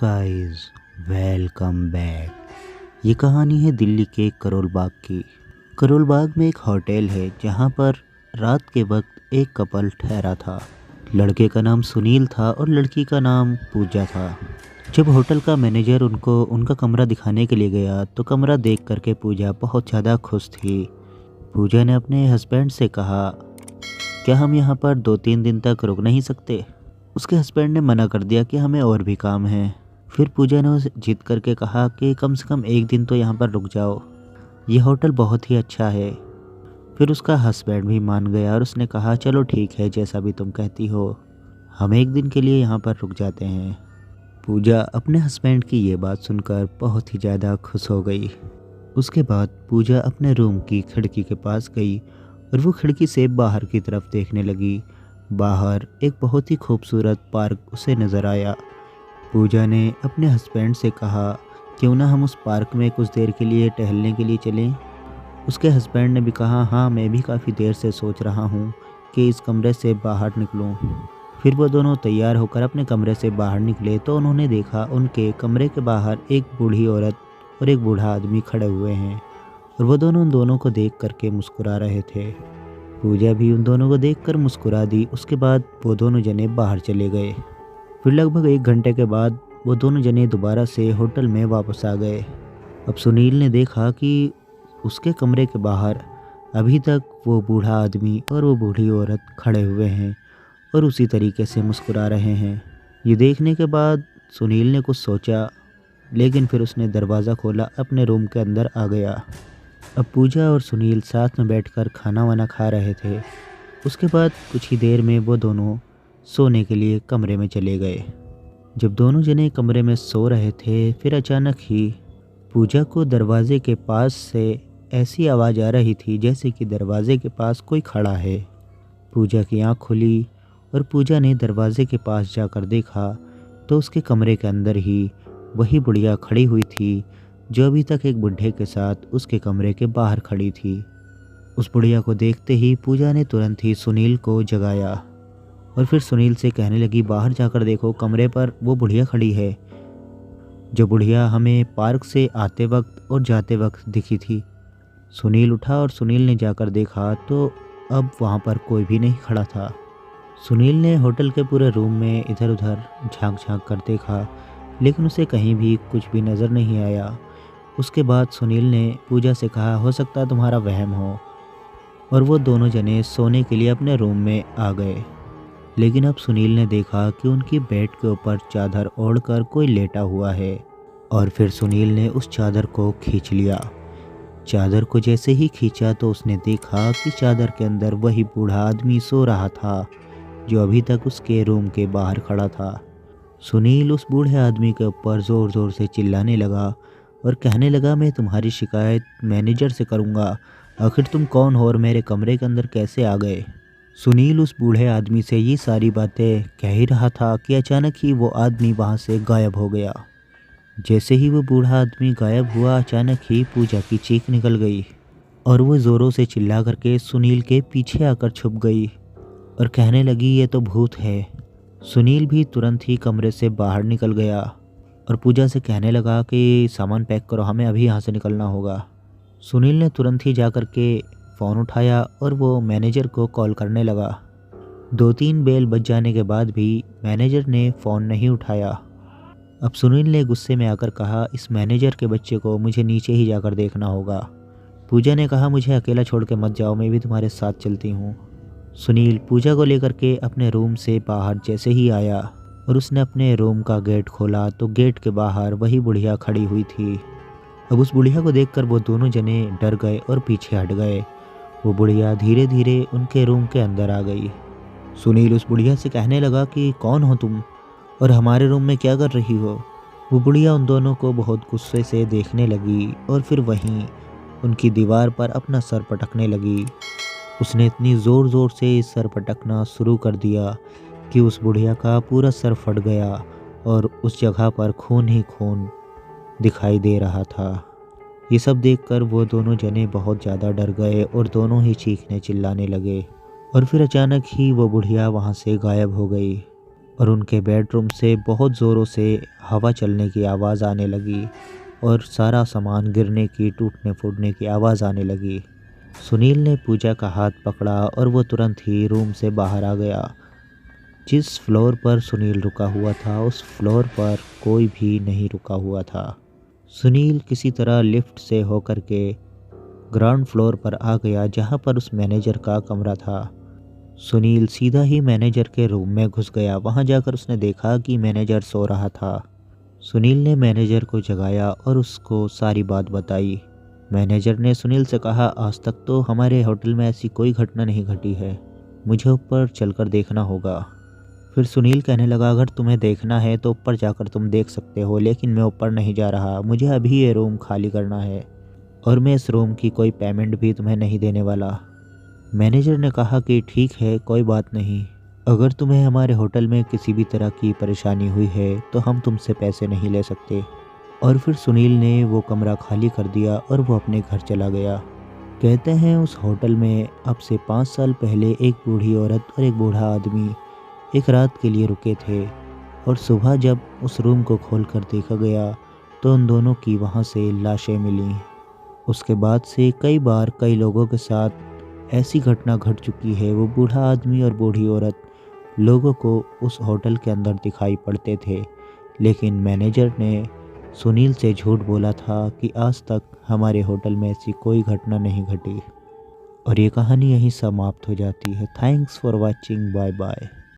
Guys, welcome back. ये कहानी है दिल्ली के करोल बाग की। करोल बाग में एक होटल है जहाँ पर रात के वक्त एक कपल ठहरा था। लड़के का नाम सुनील था और लड़की का नाम पूजा था। जब होटल का मैनेजर उनको उनका कमरा दिखाने के लिए गया तो कमरा देख करके पूजा बहुत ज़्यादा खुश थी। पूजा ने अपने हस्बैंड से कहा, क्या हम यहाँ पर 2-3 दिन तक रुक नहीं सकते? उसके हस्बैंड ने मना कर दिया कि हमें और भी काम है। फिर पूजा ने उसे जिद करके कहा कि कम से कम एक दिन तो यहाँ पर रुक जाओ, ये होटल बहुत ही अच्छा है। फिर उसका हस्बैंड भी मान गया और उसने कहा, चलो ठीक है, जैसा भी तुम कहती हो, हम एक दिन के लिए यहाँ पर रुक जाते हैं। पूजा अपने हस्बैंड की ये बात सुनकर बहुत ही ज़्यादा खुश हो गई। उसके बाद पूजा अपने रूम की खिड़की के पास गई और वो खिड़की से बाहर की तरफ देखने लगी। बाहर एक बहुत ही खूबसूरत पार्क उसे नज़र आया। पूजा ने अपने हस्बैंड से कहा, क्यों ना हम उस पार्क में कुछ देर के लिए टहलने के लिए चलें? उसके हस्बैंड ने भी कहा, हाँ, मैं भी काफ़ी देर से सोच रहा हूँ कि इस कमरे से बाहर निकलूँ। फिर वो दोनों तैयार होकर अपने कमरे से बाहर निकले तो उन्होंने देखा उनके कमरे के बाहर एक बूढ़ी औरत और एक बूढ़ा आदमी खड़े हुए हैं और वो दोनों उन दोनों को देख करके मुस्कुरा रहे थे। पूजा भी उन दोनों को देखकर मुस्कुरा दी। उसके बाद वो दोनों जने बाहर चले गए। फिर लगभग 1 घंटे के बाद वो दोनों जने दोबारा से होटल में वापस आ गए। अब सुनील ने देखा कि उसके कमरे के बाहर अभी तक वो बूढ़ा आदमी और वो बूढ़ी औरत खड़े हुए हैं और उसी तरीके से मुस्कुरा रहे हैं। ये देखने के बाद सुनील ने कुछ सोचा, लेकिन फिर उसने दरवाज़ा खोला, अपने रूम के अंदर आ गया। अब पूजा और सुनील साथ में बैठकर खाना वाना खा रहे थे। उसके बाद कुछ ही देर में वो दोनों सोने के लिए कमरे में चले गए। जब दोनों जने कमरे में सो रहे थे, फिर अचानक ही पूजा को दरवाजे के पास से ऐसी आवाज़ आ रही थी जैसे कि दरवाजे के पास कोई खड़ा है। पूजा की आँख खुली और पूजा ने दरवाजे के पास जाकर देखा तो उसके कमरे के अंदर ही वही बुढ़िया खड़ी हुई थी जो अभी तक एक बुढ़े के साथ उसके कमरे के बाहर खड़ी थी। उस बुढ़िया को देखते ही पूजा ने तुरंत ही सुनील को जगाया और फिर सुनील से कहने लगी, बाहर जाकर देखो, कमरे पर वो बुढ़िया खड़ी है जो बुढ़िया हमें पार्क से आते वक्त और जाते वक्त दिखी थी। सुनील उठा और सुनील ने जाकर देखा तो अब वहाँ पर कोई भी नहीं खड़ा था। सुनील ने होटल के पूरे रूम में इधर उधर झांक झांक कर देखा, लेकिन उसे कहीं भी कुछ भी नज़र नहीं आया। उसके बाद सुनील ने पूजा से कहा, हो सकता है तुम्हारा वहम हो, और वो दोनों जने सोने के लिए अपने रूम में आ गए। लेकिन अब सुनील ने देखा कि उनकी बेड के ऊपर चादर ओढ़कर कोई लेटा हुआ है और फिर सुनील ने उस चादर को खींच लिया। चादर को जैसे ही खींचा तो उसने देखा कि चादर के अंदर वही बूढ़ा आदमी सो रहा था जो अभी तक उसके रूम के बाहर खड़ा था। सुनील उस बूढ़े आदमी के ऊपर ज़ोर ज़ोर से चिल्लाने लगा और कहने लगा, मैं तुम्हारी शिकायत मैनेजर से करूँगा। आखिर तुम कौन हो और मेरे कमरे के अंदर कैसे आ गए? सुनील उस बूढ़े आदमी से ये सारी बातें कह ही रहा था कि अचानक ही वो आदमी वहाँ से गायब हो गया। जैसे ही वो बूढ़ा आदमी गायब हुआ, अचानक ही पूजा की चीख निकल गई और वो ज़ोरों से चिल्ला करके सुनील के पीछे आकर छुप गई और कहने लगी, ये तो भूत है। सुनील भी तुरंत ही कमरे से बाहर निकल गया और पूजा से कहने लगा कि सामान पैक करो, हमें अभी यहाँ से निकलना होगा। सुनील ने तुरंत ही जाकर के फ़ोन उठाया और वो मैनेजर को कॉल करने लगा। 2-3 बेल बज जाने के बाद भी मैनेजर ने फ़ोन नहीं उठाया। अब सुनील ने गुस्से में आकर कहा, इस मैनेजर के बच्चे को मुझे नीचे ही जाकर देखना होगा। पूजा ने कहा, मुझे अकेला छोड़ के मत जाओ, मैं भी तुम्हारे साथ चलती हूँ। सुनील पूजा को लेकर के अपने रूम से बाहर जैसे ही आया और उसने अपने रूम का गेट खोला तो गेट के बाहर वही बुढ़िया खड़ी हुई थी। अब उस बुढ़िया को देखकर वो दोनों जने डर गए और पीछे हट गए। वो बुढ़िया धीरे धीरे उनके रूम के अंदर आ गई। सुनील उस बुढ़िया से कहने लगा कि कौन हो तुम और हमारे रूम में क्या कर रही हो? वो बुढ़िया उन दोनों को बहुत गुस्से से देखने लगी और फिर वहीं उनकी दीवार पर अपना सर पटकने लगी। उसने इतनी ज़ोर ज़ोर से सर पटकना शुरू कर दिया कि उस बुढ़िया का पूरा सर फट गया और उस जगह पर खून ही खून दिखाई दे रहा था। ये सब देखकर वो दोनों जने बहुत ज़्यादा डर गए और दोनों ही चीखने चिल्लाने लगे और फिर अचानक ही वो बुढ़िया वहाँ से गायब हो गई। और उनके बेडरूम से बहुत ज़ोरों से हवा चलने की आवाज़ आने लगी और सारा सामान गिरने की, टूटने फूटने की आवाज़ आने लगी। सुनील ने पूजा का हाथ पकड़ा और वो तुरंत ही रूम से बाहर आ गया। जिस फ्लोर पर सुनील रुका हुआ था उस फ्लोर पर कोई भी नहीं रुका हुआ था। सुनील किसी तरह लिफ्ट से होकर के ग्राउंड फ्लोर पर आ गया जहां पर उस मैनेजर का कमरा था। सुनील सीधा ही मैनेजर के रूम में घुस गया। वहां जाकर उसने देखा कि मैनेजर सो रहा था। सुनील ने मैनेजर को जगाया और उसको सारी बात बताई। मैनेजर ने सुनील से कहा, आज तक तो हमारे होटल में ऐसी कोई घटना नहीं घटी है, मुझे ऊपर चलकर देखना होगा। फिर सुनील कहने लगा, अगर तुम्हें देखना है तो ऊपर जाकर तुम देख सकते हो, लेकिन मैं ऊपर नहीं जा रहा। मुझे अभी ये रूम खाली करना है और मैं इस रूम की कोई पेमेंट भी तुम्हें नहीं देने वाला। मैनेजर ने कहा कि ठीक है, कोई बात नहीं। अगर तुम्हें हमारे होटल में किसी भी तरह की परेशानी हुई है तो हम तुमसे पैसे नहीं ले सकते। और फिर सुनील ने वो कमरा खाली कर दिया और वो अपने घर चला गया। कहते हैं उस होटल में अब से 5 साल पहले एक बूढ़ी औरत और एक बूढ़ा आदमी एक रात के लिए रुके थे और सुबह जब उस रूम को खोलकर देखा गया तो उन दोनों की वहाँ से लाशें मिलीं। उसके बाद से कई बार कई लोगों के साथ ऐसी घटना घट चुकी है। वो बूढ़ा आदमी और बूढ़ी औरत लोगों को उस होटल के अंदर दिखाई पड़ते थे, लेकिन मैनेजर ने सुनील से झूठ बोला था कि आज तक हमारे होटल में ऐसी कोई घटना नहीं घटी। और ये कहानी यहीं समाप्त हो जाती है। Thanks for watching, bye bye.